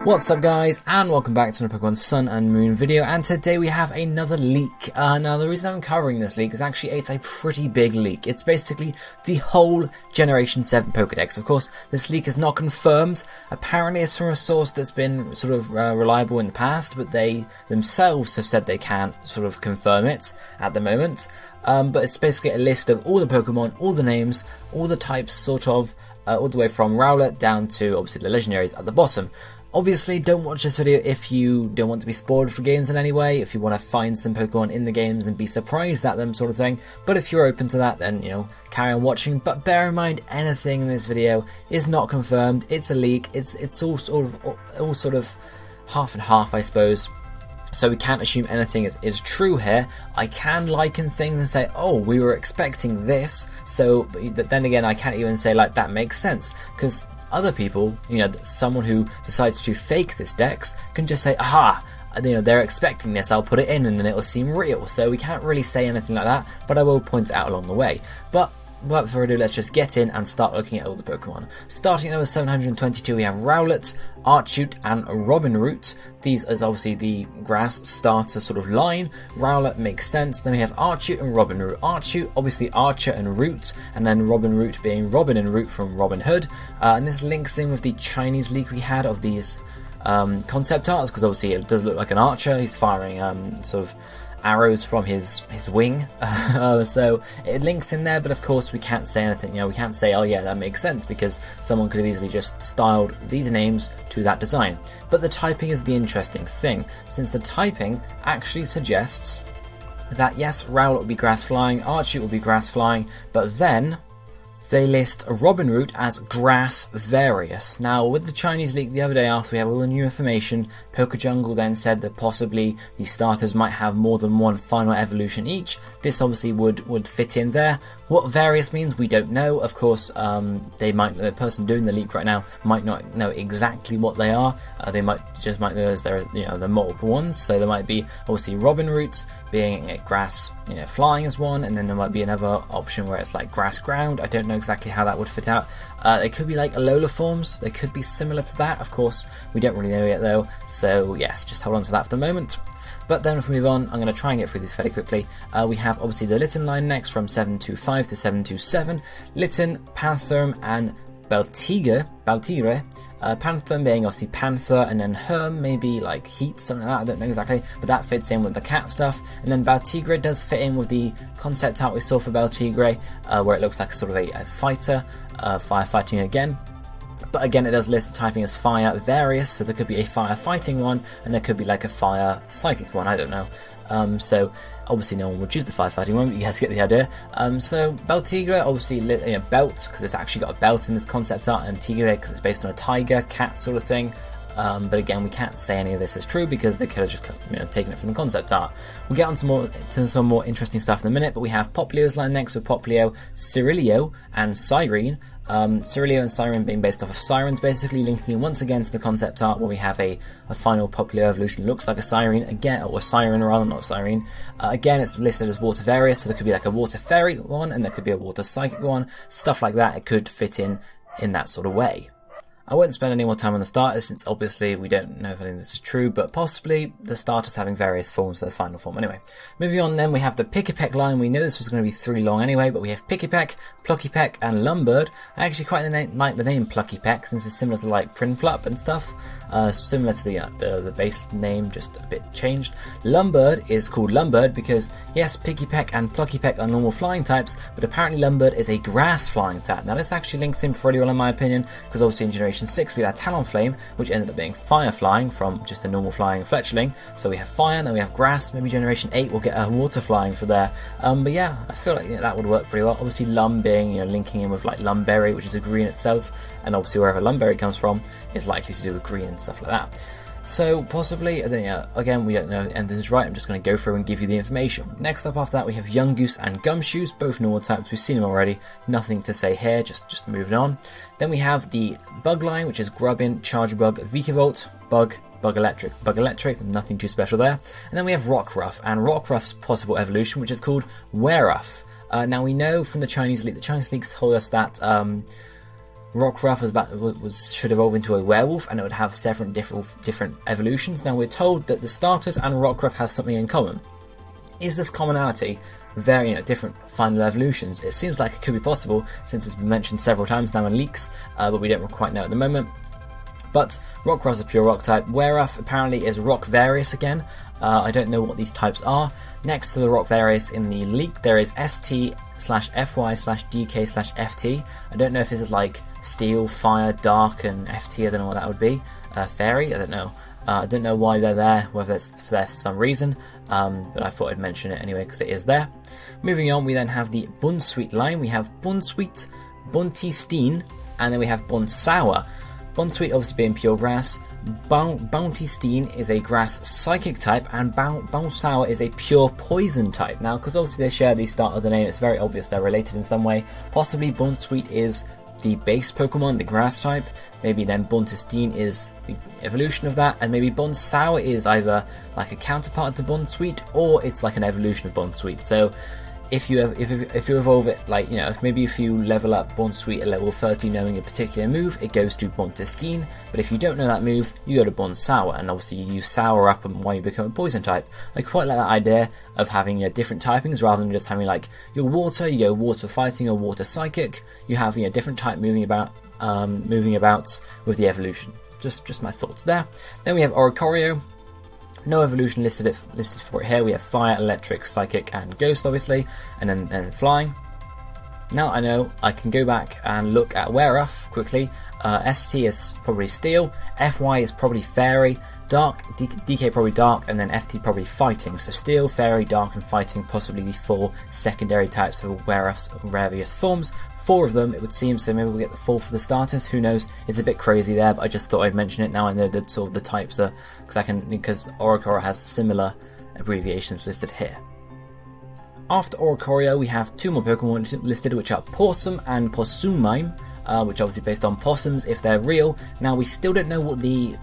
What's up guys, and welcome back to another Pokemon Sun and Moon video, and today we have another leak. Now the reason I'm covering this leak is actually it's a pretty big leak. It's basically the whole Generation 7 Pokédex. Of course, this leak is not confirmed. Apparently it's from a source that's been sort of reliable in the past, but they themselves have said they can't sort of confirm it at the moment. But it's basically a list of all the Pokemon, all the names, all the types, sort of, all the way from Rowlet down to obviously the legendaries at the bottom. Obviously, don't watch this video if you don't want to be spoiled for games in any way, if you want to find some Pokemon in the games and be surprised at them sort of thing. But if you're open to that, then, you know, carry on watching. But bear in mind, anything in this video is not confirmed. It's a leak. It's all sort of half and half, I suppose. So we can't assume anything is true here. I can liken things and say, oh, we were expecting this. So but then again, I can't even say like that makes sense, because other people, you know, someone who decides to fake this dex can just say, aha, you know, they're expecting this, I'll put it in and then it'll seem real. So we can't really say anything like that, but I will point it out along the way. But without further ado, let's just get in and start looking at all the Pokemon. Starting at number 722, we have Rowlet, ARCHOOT, and ROBINROOT. These is obviously the grass starter sort of line. Rowlet makes sense. Then we have ARCHOOT and ROBINROOT. ARCHOOT, obviously Archer and Root, and then ROBINROOT being Robin and Root from Robin Hood. And this links in with the Chinese leak we had of these concept arts, because obviously it does look like an archer. He's firing sort of arrows from his wing, so it links in there, but of course we can't say anything. You know, we can't say, oh yeah, that makes sense, because someone could have easily just styled these names to that design. But the typing is the interesting thing, since the typing actually suggests that yes, Rowlet will be grass flying, ARCHOOT will be grass flying, but then they list ROBINROOT as grass various. Now, with the Chinese leak the other day, after we have all the new information, PokeJungle then said that possibly the starters might have more than one final evolution each. This obviously would fit in there. What various means, we don't know. Of course, the person doing the leak right now might not know exactly what they are. They might know as there, you know, the multiple ones. So there might be obviously ROBINROOT being grass, you know, flying as one, and then there might be another option where it's like grass ground. I don't know exactly how that would fit out. They could be like Alola forms. They could be similar to that. Of course, we don't really know yet though. So yes, just hold on to that for the moment. But then if we move on, I'm going to try and get through this fairly quickly. We have obviously the Litten line next from 725 to 727. Litten, Pantherm, and BELTIGRE. Pantherm being obviously panther, and then Herm maybe like heat, something like that, I don't know exactly, but that fits in with the cat stuff. And then BELTIGRE does fit in with the concept art we saw for BELTIGRE, where it looks like sort of a fighter, firefighting again. But again, it does list the typing as fire various, so there could be a fire fighting one, and there could be like a fire psychic one, I don't know. So obviously no one would choose the firefighting one, but you guys get the idea. So BELTIGRE, obviously, you know, belt, because it's actually got a belt in this concept art, and Tigre, because it's based on a tiger, cat sort of thing. But again, we can't say any of this is true, because they could have just, you know, taken it from the concept art. We'll get on to some more interesting stuff in a minute, but we have Popplio's line next with Popplio, SIRILIO, and Siren. SIRILIO and Siren being based off of sirens, basically linking once again to the concept art where we have a final Popplio evolution looks like a siren again, or a siren rather, not a siren. Again, it's listed as water various, so there could be like a water fairy one, and there could be a water psychic one, stuff like that. It could fit in that sort of way. I won't spend any more time on the starters, since obviously we don't know if any of this is true, but possibly the starters having various forms to the final form. Anyway, moving on then, we have the Pikipek line. We know this was going to be 3 long anyway, but we have Pikipek, Pluckypeck, and Lumbird. I actually quite like the name Pluckypeck, since it's similar to like Prinplup and stuff. Similar to the base name, just a bit changed. Lumbird is called Lumbird because, yes, Pikipek and Pluckypeck are normal flying types, but apparently Lumbird is a grass flying type. Now this actually links in pretty well in my opinion, because obviously in Generation 6 we had Talonflame, which ended up being fire flying from just a normal flying Fletchling. So we have fire, and then we have grass. Maybe Generation 8 will get a water flying for there. But yeah, I feel like, you know, that would work pretty well. Obviously Lum being, you know, linking in with like Lumberry, which is a green itself, and obviously wherever Lumberry comes from is likely to do with green and stuff like that. So possibly, I don't know, again, we don't know, and this is right, I'm just going to go through and give you the information. Next up after that we have Yungoos and Gumshoes, both normal types, we've seen them already, nothing to say here, just moving on. Then we have the Bug line, which is Grubbin, CHARJABUG, VIKAVOLT, Bug Electric, nothing too special there. And then we have Rockruff, and Rockruff's possible evolution, which is called WERUFF. Now we know from the Chinese leak, the Chinese leaks told us that Rockruff should evolve into a werewolf, and it would have 7 different evolutions. Now we're told that the starters and Rockruff have something in common. Is this commonality very different final evolutions? It seems like it could be possible since it's been mentioned several times now in leaks, but we don't quite know at the moment. But Rockruff is a pure rock type. WERUFF apparently is rock various again. I don't know what these types are. Next to the rock various in the leak there is ST/FY/DK/FT. I don't know if this is like steel, fire, dark and FT. I don't know what that would be. Fairy? I don't know. I don't know why they're there, whether it's there for some reason, but I thought I'd mention it anyway because it is there. Moving on, we then have the BOUNSWEET line. We have BOUNSWEET, BOUNTISTEEN, and then we have BOUNSOUR. BOUNSWEET obviously being pure grass, BOUNTISTEEN is a grass psychic type, and BOUNSOUR is a pure poison type. Now, because obviously they share the start of the name, it's very obvious they're related in some way. Possibly BOUNSWEET is the base Pokemon, the grass type. Maybe then BOUNTISTEEN is the evolution of that, and maybe BOUNSOUR is either like a counterpart to BOUNSWEET, or it's like an evolution of BOUNSWEET. So if you evolve it, like, if you level up BOUNSWEET at level 30 knowing a particular move, it goes to BOUNTISTEEN. But if you don't know that move, you go to BOUNSOUR, and obviously you use Sour up and why you become a poison type. I quite like that idea of having different typings rather than just having like your water, you go water fighting or water psychic. You have different type moving about with the evolution. Just my thoughts there. Then we have ORICORIO. No evolution listed for it here. We have fire, electric, psychic, and ghost, obviously, and then flying. Now I know I can go back and look at WERUFF quickly. ST is probably steel, FY is probably fairy, dark, DK probably dark, and then FT probably fighting. So steel, fairy, dark, and fighting, possibly the 4 secondary types of WERUFF's various forms. 4 of them, it would seem, so maybe we'll get the 4 for the starters, who knows. It's a bit crazy there, but I just thought I'd mention it. Now I know that sort of the types are, because ORICORIO has similar abbreviations listed here. After ORICORIO, we have 2 more Pokemon listed, which are PAWSSUM and POSSUMIME, which are obviously based on possums if they're real. Now we still don't know what the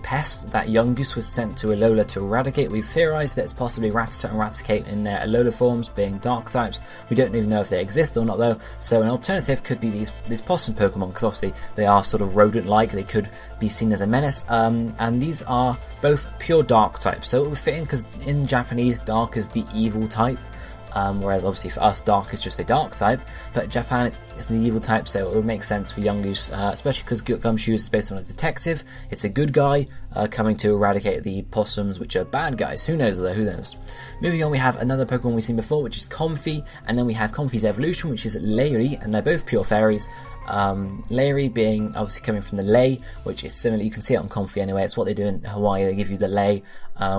pest that Yungoos was sent to Alola to eradicate. We've theorized that it's possibly Rattata and Raticate in their Alola forms, being dark types. We don't even know if they exist or not though, so an alternative could be these possum Pokemon, because obviously they are sort of rodent-like, they could be seen as a menace, and these are both pure dark types, so it would fit in because in Japanese dark is the evil type. Whereas obviously for us dark is just a dark type, but Japan it's the evil type, so it would make sense for Yungoos, especially because Gumshoes is based on a detective. It's a good guy coming to eradicate the possums, which are bad guys. Who knows though, who knows. Moving on, we have another Pokemon we've seen before, which is Comfey, and then we have Comfey's evolution, which is LEIRIE, and they're both pure fairies. LEIRIE being obviously coming from the lei, which is similar, you can see it on Comfey anyway, it's what they do in Hawaii, they give you the lei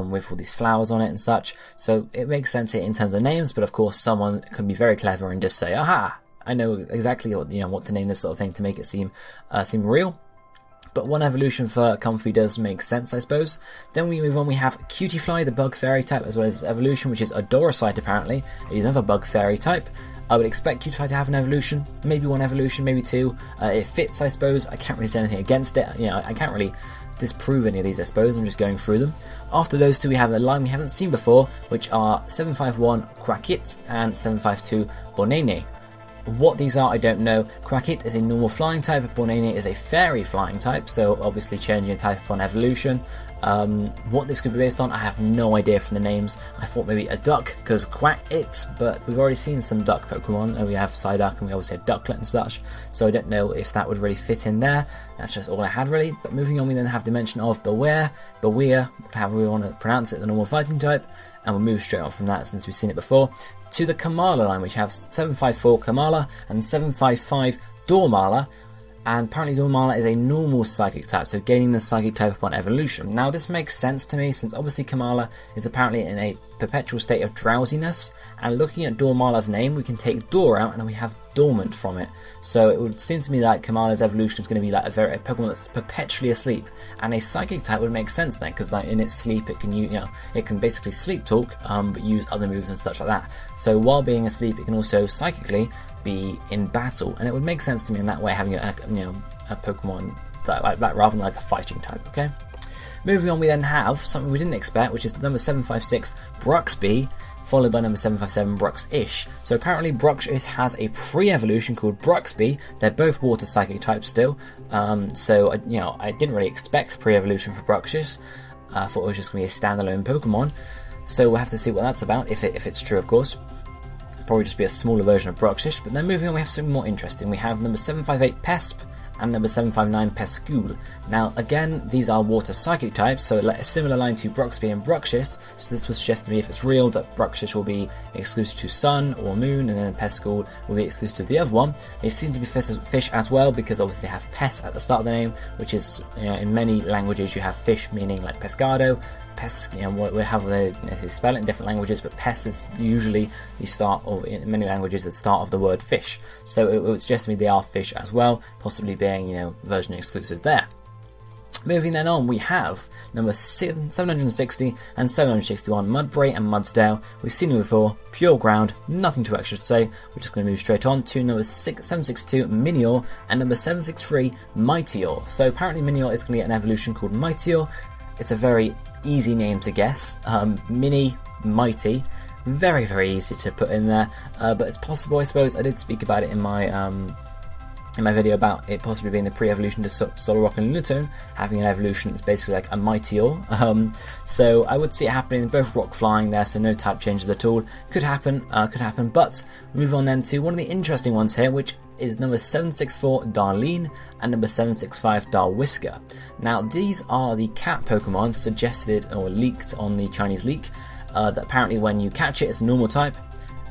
with all these flowers on it and such, so it makes sense here in terms of names, but of course someone can be very clever and just say, aha, I know exactly what to name this sort of thing to make it seem real. But one evolution for Comfey does make sense, I suppose. Then we move on, we have CUTIEFLY, the bug fairy type, as well as evolution, which is ADORASITE apparently, another bug fairy type. I would expect CUTIEFLY to have an evolution, maybe 1 evolution, maybe 2. It fits, I suppose. I can't really say anything against it. I can't really disprove any of these, I suppose. I'm just going through them. After those 2, we have a line we haven't seen before, which are 751 Quackit and 752 Bonene. What these are, I don't know. Quackit is a normal flying type, Bonene is a fairy flying type, so obviously changing a type upon evolution. What this could be based on, I have no idea from the names. I thought maybe a duck, because Quackit, but we've already seen some duck Pokemon, and we have Psyduck, and we obviously have Ducklet and such, so I don't know if that would really fit in there. That's just all I had really. But moving on, we then have the mention of Beware, however we want to pronounce it, the normal fighting type, and we'll move straight on from that since we've seen it before, to the KOMALA line, which have 754 KOMALA and 755 DORMALA. And apparently Dormala is a normal psychic type, so gaining the psychic type upon evolution. Now this makes sense to me, since obviously KOMALA is apparently in a perpetual state of drowsiness, and looking at Dormala's name, we can take Dor out and we have dormant from it. So it would seem to me like KOMALA's evolution is going to be like a Pokemon that's perpetually asleep, and a psychic type would make sense then, because like in its sleep it can it can basically sleep talk, but use other moves and such like that. So while being asleep, it can also psychically be in battle, and it would make sense to me in that way, having a Pokemon like that rather than like a fighting type. Okay. Moving on, we then have something we didn't expect, which is number 756, BRUXBY. followed by number 757 BRUXISH. So apparently BRUXISH has a pre-evolution called BRUXBY. They're both water psychic types still. So you know, I didn't really expect pre-evolution for BRUXISH. I thought it was just going to be a standalone Pokemon. So we'll have to see what that's about, if it's true, of course. Probably just be a smaller version of BRUXISH. But then moving on, we have something more interesting. We have number 758 PESP and number 759 Pescool. Now again, these are water psychic types, so a similar line to BRUXBY and BRUXISH, so this would suggest to me, if it's real, that BRUXISH will be exclusive to Sun or Moon, and then Pescool will be exclusive to the other one. They seem to be fish as well, because obviously they have Pes at the start of the name, which is, you know, in many languages you have fish meaning like pescado. Pes, you know, we have they spell it in different languages, but Pes is usually the start of, in many languages, the start of the word fish. So it would suggest to me they are fish as well, possibly being, you know, version exclusive there. Moving then on, we have number 760 and 761 Mudbray and Mudsdale. We've seen them before, pure ground, nothing too extra to say. We're just going to move straight on to number 762 Minior and number 763 Mightior. So apparently Minior is going to get an evolution called Mightior. It's a very easy name to guess. Mini, mighty, very easy to put in there. But it's possible, I suppose. I did speak about it in my video about it possibly being the pre-evolution to Solrock and Lunatone, having an evolution that's basically like a Mightior. So I would see it happening, both rock flying there, so no type changes at all. Could happen. But we move on then to one of the interesting ones here, which is number 764 Darlene and number 765 Darwiska. Now these are the cat Pokemon suggested or leaked on the Chinese leak, that apparently when you catch it, it's a normal type,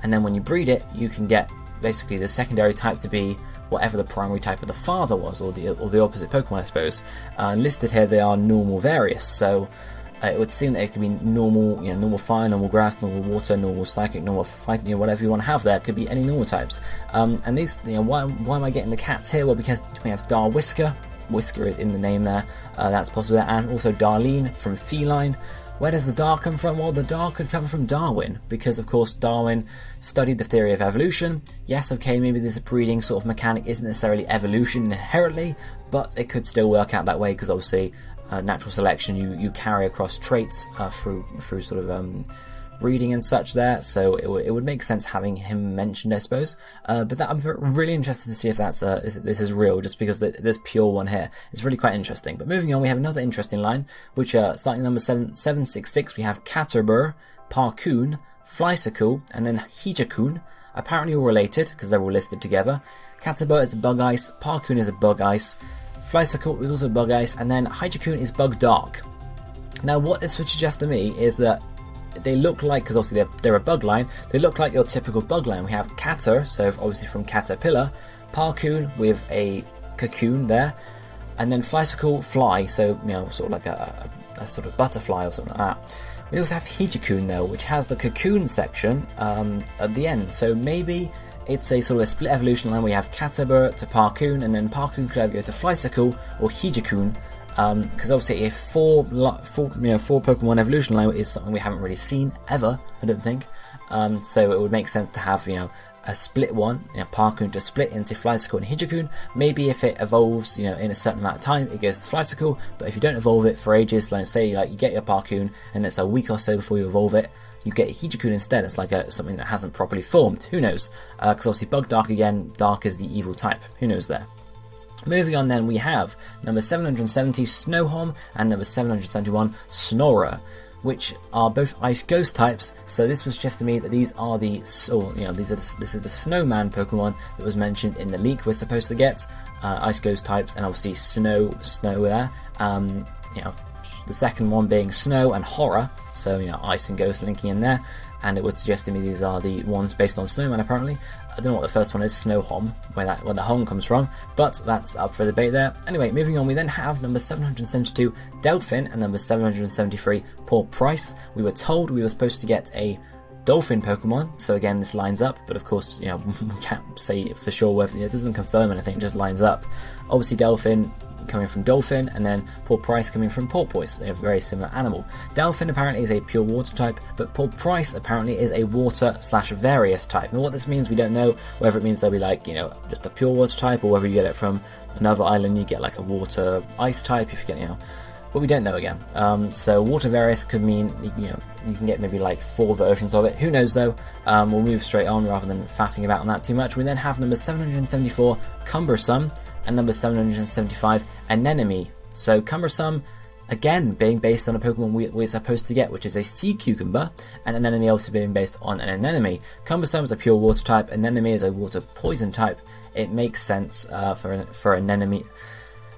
and then when you breed it, you can get basically the secondary type to be whatever the primary type of the father was, or the opposite Pokemon, I suppose. Listed here, they are normal various, so it would seem that it could be normal, you know, normal fire, normal grass, normal water, normal psychic, normal fight, you know, whatever you want to have there. It could be any normal types. And these, you know, why am I getting the cats here? Well, because we have Darwiska, Whisker in the name there, that's possible there, and also Darlene from Feline. Where does the Dar come from? Well, the Dar could come from Darwin, because of course Darwin studied the theory of evolution. Yes, okay, maybe this breeding sort of mechanic isn't necessarily evolution inherently, but it could still work out that way, because obviously natural selection, you carry across traits through sort of breeding and such there, so it would make sense having him mentioned, I suppose. But that, I'm really interested to see if that's this is real, just because there's pure one here. It's really quite interesting. But moving on, we have another interesting line, which starting number 766, we have Caterpillar, Parkoon, Flysicle, and then Hijakun. Apparently all related, because they're all listed together. Caterpillar is a bug ice, Parkoon is a bug ice, Flysicle is also bug ice, and then Hijakun is bug dark. Now what this would suggest to me is that they look like, because obviously they're a bug line, they look like your typical bug line. We have Cater, so obviously from Caterpillar, Parkoon with a cocoon there, and then Flysicle, fly, so, you know, sort of like a sort of butterfly or something like that. We also have Hijakun though, which has the cocoon section at the end, so maybe it's a sort of a split evolution line where you have Caterpillar to Parkoon, and then Parkoon could either go to Flysicle or Hijakun. Because obviously a four Pokemon evolution line is something we haven't really seen ever, I don't think. So it would make sense to have, you know, a split one, you know, Parkoon to split into Flysicle and Hijakun. Maybe if it evolves, you know, in a certain amount of time, it goes to Flysicle. But if you don't evolve it for ages, like say like you get your Parkoon and it's a week or so before you evolve it, you get Hijakun instead. It's like something that hasn't properly formed. Who knows? Because obviously Bug Dark again, Dark is the evil type. Who knows there? Moving on then, we have number 770 Snowhorn and number 771 Snorer, which are both Ice Ghost types. So this was just to me that these are the, this is the Snowman Pokemon that was mentioned in the leak we're supposed to get. Ice Ghost types, and obviously snow there. You know, the second one being Snow and Horror, so, you know, Ice and Ghost linking in there. And it would suggest to me these are the ones based on Snowman, apparently. I don't know what the first one is, Snowhom, where the home comes from, but that's up for debate there. Anyway, moving on, we then have number 772 Delphin and number 773 Poor Price. We were told we were supposed to get a Dolphin Pokemon, so again this lines up, but of course, you know, we can't say for sure whether it doesn't confirm anything, it just lines up. Obviously Delphin coming from Dolphin, and then Poor Price coming from Porpoise, a very similar animal. Delphin apparently is a pure water type, but Poor Price apparently is a water/various type. Now what this means we don't know, whether it means they'll be like, you know, just a pure water type, or whether you get it from another island, you get like a water ice type, if you get, you know, but we don't know again. So Water Various could mean, you know, you can get maybe like 4 versions of it. Who knows though? We'll move straight on rather than faffing about on that too much. We then have number 774, Cumbersome, and number 775, Anemone. So Cumbersome, again, being based on a Pokemon we're supposed to get, which is a Sea Cucumber, and Anemone also being based on an Anemone. Cumbersome is a pure water type, Anemone is a water poison type. It makes sense for Anemone.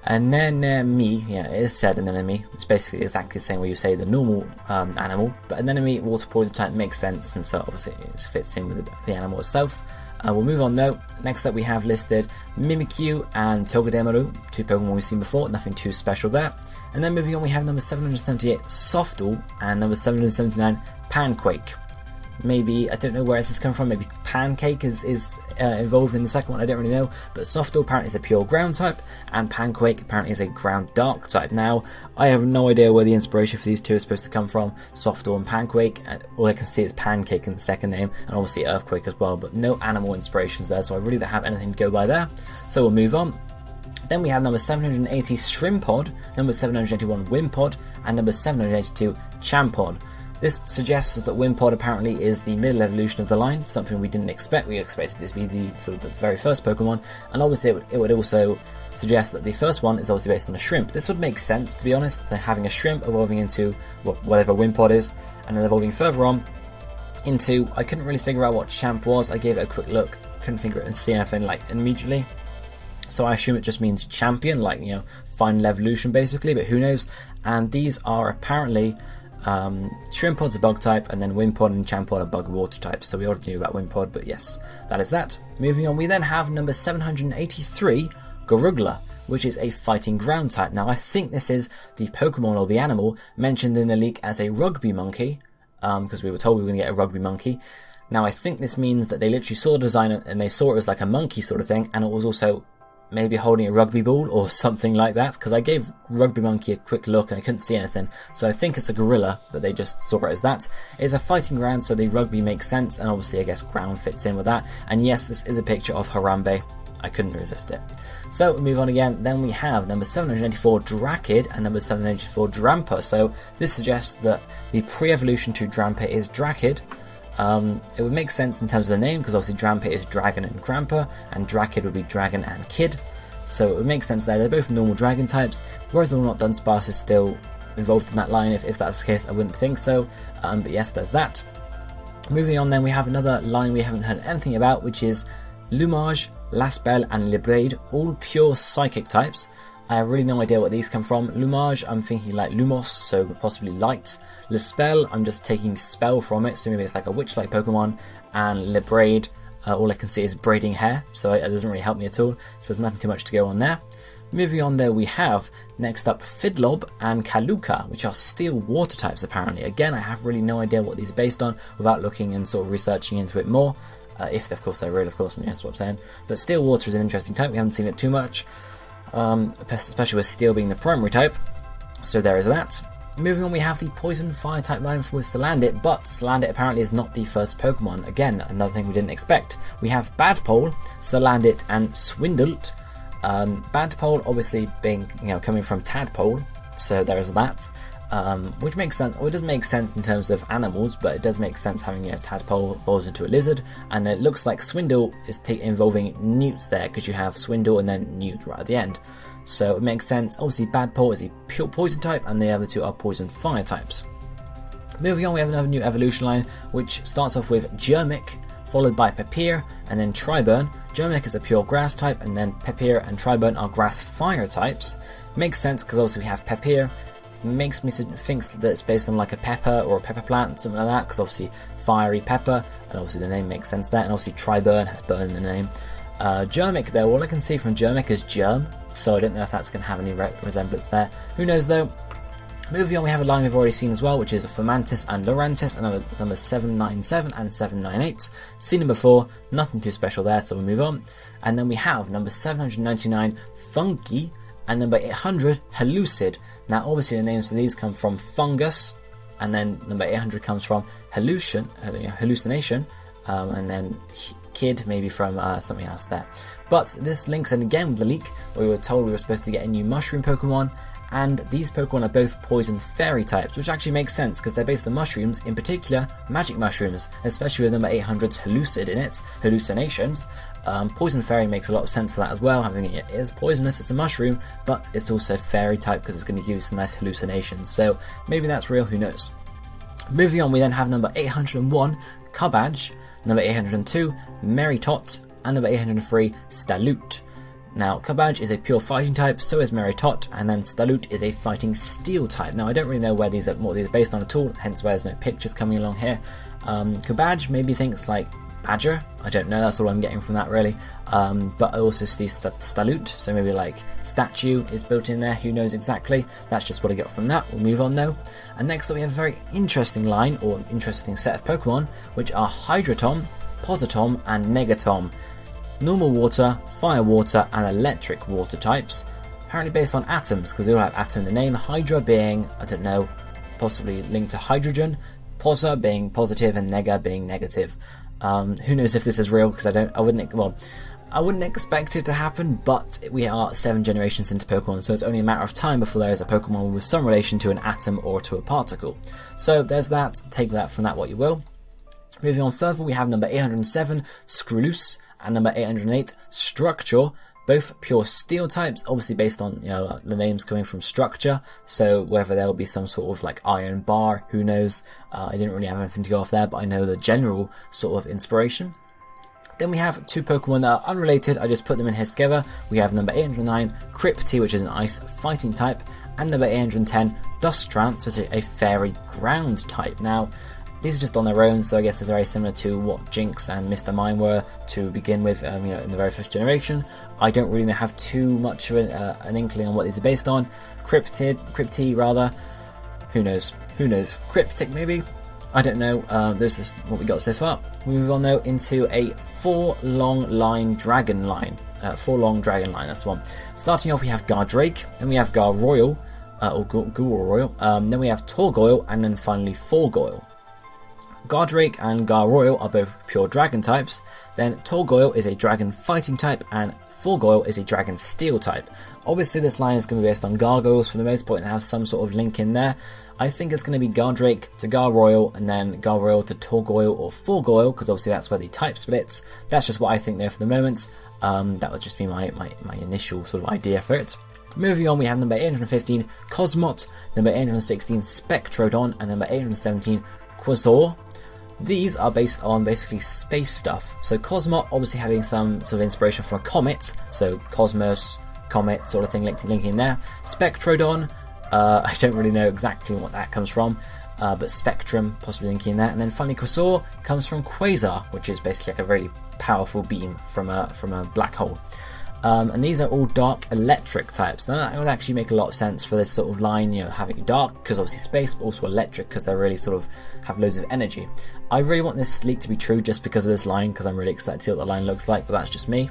Anemone, yeah, it is said Anemone. It's basically exactly the same way you say the normal animal, but Anemone, water poison type, makes sense, and so obviously it fits in with the animal itself. We'll move on though. Next up we have listed Mimikyu and Togedemaru, 2 Pokemon we've seen before, nothing too special there. And then moving on we have number 778 Softle and number 779 Panquake. Maybe, I don't know where this has come from, maybe Pancake is involved in the second one, I don't really know, but Softle apparently is a pure ground type, and Panquake apparently is a ground dark type. Now, I have no idea where the inspiration for these two is supposed to come from, Softle and Panquake. All I can see is Pancake in the second name, and obviously Earthquake as well, but no animal inspirations there, so I really don't have anything to go by there, so we'll move on. Then we have number 780 Shrimpod, number 781 Wimpod, and number 782 Champod. This suggests that Wimpod apparently is the middle evolution of the line, something we didn't expect. We expected it to be the sort of the very first Pokemon, and obviously it would also suggest that the first one is obviously based on a shrimp. This would make sense, to be honest, having a shrimp evolving into whatever Wimpod is, and then evolving further on into, I couldn't really figure out what Champ was. I gave it a quick look, couldn't figure it and see anything like immediately. So I assume it just means champion, like, you know, final evolution basically, but who knows. And these are apparently Shrimpod's a bug type, and then Wimpod and Champod are bug water types, so we already knew about Wimpod, but yes, that is that. Moving on, we then have number 783, Garugla, which is a fighting ground type. Now I think this is the Pokemon or the animal mentioned in the leak as a rugby monkey, because we were told we were going to get a rugby monkey. Now I think this means that they literally saw the design and they saw it as like a monkey sort of thing, and it was also maybe holding a rugby ball or something like that, because I gave Rugby Monkey a quick look and I couldn't see anything, so I think it's a gorilla, but they just saw it as that. It's a fighting ground, so the rugby makes sense, and obviously I guess ground fits in with that. And yes, this is a picture of Harambe. I couldn't resist it. So we move on again. Then we have number 784 Drakid and number 784 Drampa. So this suggests that the pre-evolution to Drampa is Drakid. It would make sense in terms of the name, because obviously Drampa is dragon and Grandpa, and Drakid would be dragon and kid. So it would make sense there. They're both normal dragon types. Whether or not Dunsparce is still involved in that line, if that's the case, I wouldn't think so. But yes, there's that. Moving on then, we have another line we haven't heard anything about, which is Lumage, Laspel and Librade, all pure psychic types. I have really no idea what these come from. Lumage, I'm thinking like Lumos, so possibly light. Lispel, I'm just taking spell from it, so maybe it's like a witch-like Pokemon. And Librade, all I can see is braiding hair, so it doesn't really help me at all, so there's nothing too much to go on there. Moving on there, we have next up Fidlob and Kaluka, which are steel water types apparently. Again, I have really no idea what these are based on without looking and sort of researching into it more. If of course they're real, of course, and yes, what I'm saying. But steel water is an interesting type, we haven't seen it too much. Especially with steel being the primary type, so there is that. Moving on, we have the poison fire type line for Salandit, but Salandit apparently is not the first Pokemon. Again, another thing we didn't expect. We have Badpole, Salandit and Swindult. Badpole obviously being, you know, coming from Tadpole, so there is that. Which makes sense, or it doesn't make sense in terms of animals, but it does make sense having a tadpole evolves into a lizard, and it looks like Swindle is involving newts there, because you have Swindle and then newt right at the end. So it makes sense. Obviously Badpole is a pure poison type, and the other two are poison fire types. Moving on, we have another new evolution line, which starts off with Germic, followed by Papier, and then Triburn. Germic is a pure grass type, and then Papier and Triburn are grass fire types. Makes sense, because also we have Papier. Makes me think that it's based on like a pepper or a pepper plant, something like that, because obviously fiery pepper, and obviously the name makes sense there, and obviously Triburn has burn in the name. Germic though, all I can see from Germic is germ, so I don't know if that's going to have any resemblance there. Who knows though. Moving on, we have a line we've already seen as well, which is Fomantis and Lurantis, and number 797 and 798. Seen them before, nothing too special there, so we'll move on. And then we have number 799 Funky, and number 800 Hallucid. Now obviously the names for these come from fungus, and then number 800 comes from hallucination, and then kid maybe from something else there. But this links in again with the leak, where we were told we were supposed to get a new mushroom Pokemon, and these Pokemon are both poison fairy types, which actually makes sense because they're based on mushrooms, in particular magic mushrooms, especially with number 800's Hallucid in it, hallucinations. Poison fairy makes a lot of sense for that as well, having it is poisonous, it's a mushroom, but it's also fairy type because it's going to give you some nice hallucinations, so maybe that's real, who knows. Moving on, we then have number 801, Cubadge, number 802, Meritot, and number 803, Staloot. Now, Cubadge is a pure fighting type, so is Meritot, and then Staloot is a fighting steel type. Now, I don't really know what these are based on at all, hence why there's no pictures coming along here. Cubadge maybe thinks like badger, I don't know, that's all I'm getting from that really. But I also see Staloot, so maybe like statue is built in there, who knows exactly. That's just what I got from that. We'll move on though. And next up we have a very interesting line, or interesting set of Pokemon, which are Hydratom, Positom, and Negatom. Normal water, fire water, and electric water types. Apparently based on atoms, because they all have atom in the name. Hydra being, I don't know, possibly linked to hydrogen. Posa being positive, and Nega being negative. Who knows if this is real, because I wouldn't expect it to happen, but we are 7 generations into Pokemon, so it's only a matter of time before there is a Pokemon with some relation to an atom or to a particle. So there's that, take that from that what you will. Moving on further, we have number 807, Scrulus, and number 808, Structure, both pure steel types, obviously based on, you know, the names coming from structure, so whether there'll be some sort of like iron bar, who knows. I didn't really have anything to go off there, but I know the general sort of inspiration. Then we have 2 Pokemon that are unrelated, I just put them in here together. We have number 809, Crypty, which is an ice fighting type, and number 810, Dustrance, which is a fairy ground type. Now, these are just on their own, so I guess it's very similar to what Jinx and Mr. Mime were to begin with, you know, in the very first generation. I don't really have too much of an inkling on what these are based on. Crypty rather, who knows? Cryptic maybe? I don't know, this is what we got so far. We move on now into a 4-long dragon line, that's the one. Starting off we have Gardrake, then we have Garroyal, or Goroyal, then we have Torgoyle, and then finally Forgoyle. Gardrake and Garroyal are both pure dragon types, then Torgoyle is a dragon fighting type, and Forgoyle is a dragon steel type. Obviously this line is going to be based on gargoyles for the most part and have some sort of link in there. I think it's going to be Gardrake to Garroyal, and then Garroyal to Torgoyle or Forgoyle, because obviously that's where the type splits. That's just what I think there for the moment. That would just be my initial sort of idea for it. Moving on, we have number 815 Cosmot, number 816 Spectrodon, and number 817 Quasar. These are based on basically space stuff. So Cosmot obviously having some sort of inspiration from a comet, so Cosmos, comet sort of thing linking there. Spectrodon, I don't really know exactly what that comes from, but Spectrum possibly linking there. And then finally Quasar comes from Quasar, which is basically like a very powerful beam from a black hole. And these are all dark electric types. Now that would actually make a lot of sense for this sort of line, you know, having dark because obviously space, but also electric because they really sort of have loads of energy. I really want this leak to be true just because of this line, because I'm really excited to see what the line looks like, but that's just me.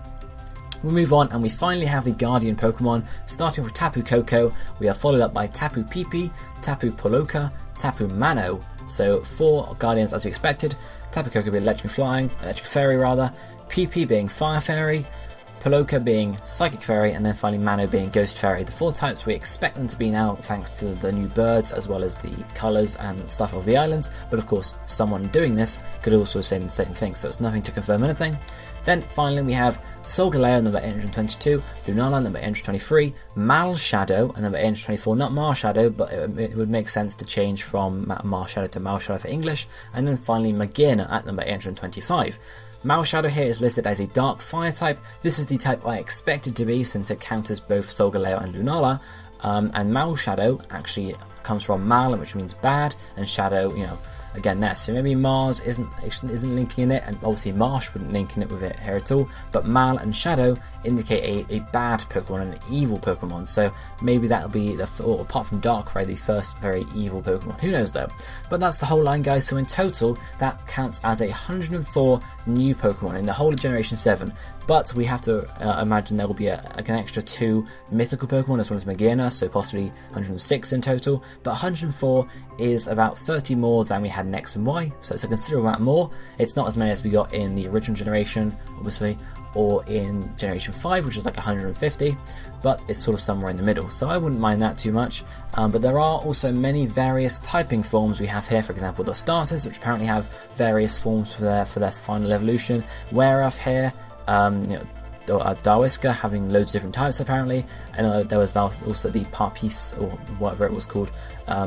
We move on and we finally have the Guardian Pokemon, starting with Tapu Koko. We are followed up by Tapu Pipi, Tapu Poloka, Tapu Mano. So 4 Guardians as we expected. Tapu Koko being electric fairy rather, Pipi being fire fairy, Poloka being Psychic Fairy, and then finally Mano being Ghost Fairy. The 4 types we expect them to be now thanks to the new birds as well as the colours and stuff of the islands, but of course someone doing this could also say the same thing, so it's nothing to confirm anything. Then finally we have Solgaleo number 822, Lunala number 823, Malshadow and number 824, not Marshadow, but it would make sense to change from Marshadow to Malshadow for English, and then finally Magearna at number 825. Malshadow here is listed as a dark fire type. This is the type I expected to be since it counters both Solgaleo and Lunala. And Malshadow actually comes from Mal, which means bad, and Shadow, you know, again there. So maybe Mars isn't linking in it, and obviously Marsh wouldn't link in it with it here at all. But Mal and Shadow indicate a bad Pokemon, an evil Pokemon. So maybe that'll be or apart from Darkrai, the first very evil Pokemon. Who knows though? But that's the whole line, guys. So in total, that counts as 104 new Pokemon in the whole of Generation 7. But we have to imagine there will be like an extra 2 mythical Pokemon as well as Magearna, so possibly 106 in total. But 104 is about 30 more than we had in X and Y, so it's a considerable amount more. It's not as many as we got in the original generation, obviously, or in Generation 5, which is like 150, but it's sort of somewhere in the middle, so I wouldn't mind that too much. But there are also many various typing forms we have here. For example, the starters, which apparently have various forms for their final evolution. WERUFF here, Darwiska having loads of different types apparently, and there was also the Parpis, or whatever it was called,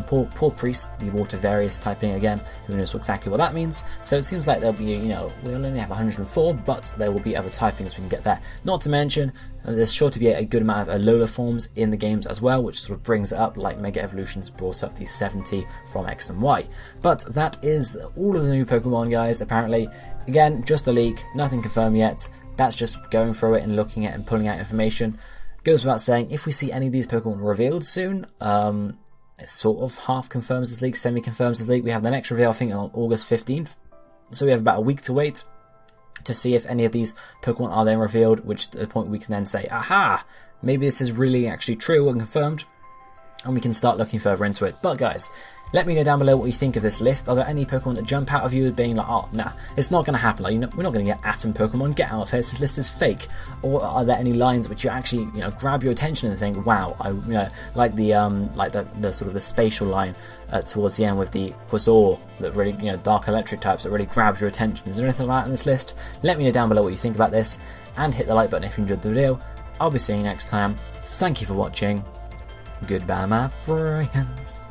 Poor Priest, the water various typing again, who knows exactly what that means. So it seems like there'll be, we'll only have 104, but there will be other typings we can get there. Not to mention, there's sure to be a good amount of Alola forms in the games as well, which sort of brings it up, like Mega Evolutions brought up these 70 from X and Y. But that is all of the new Pokemon, guys, apparently. Again, just a leak, nothing confirmed yet. That's just going through it and looking at and pulling out information. Goes without saying, if we see any of these Pokemon revealed soon, it sort of half confirms this leak, semi-confirms this leak. We have the next reveal, I think, on August 15th. So we have about a week to wait to see if any of these Pokemon are then revealed, which at the point we can then say, aha, maybe this is really actually true and confirmed, and we can start looking further into it. But guys, let me know down below what you think of this list. Are there any Pokemon that jump out of you being like, oh, nah, it's not going to happen. Like, we're not going to get Atom Pokemon. Get out of here. This list is fake. Or are there any lines which you actually, grab your attention and think, wow, like the sort of the spatial line towards the end with the Quasar, that really, dark electric types that really grabs your attention. Is there anything like that in this list? Let me know down below what you think about this, and hit the like button if you enjoyed the video. I'll be seeing you next time. Thank you for watching. Goodbye, my friends.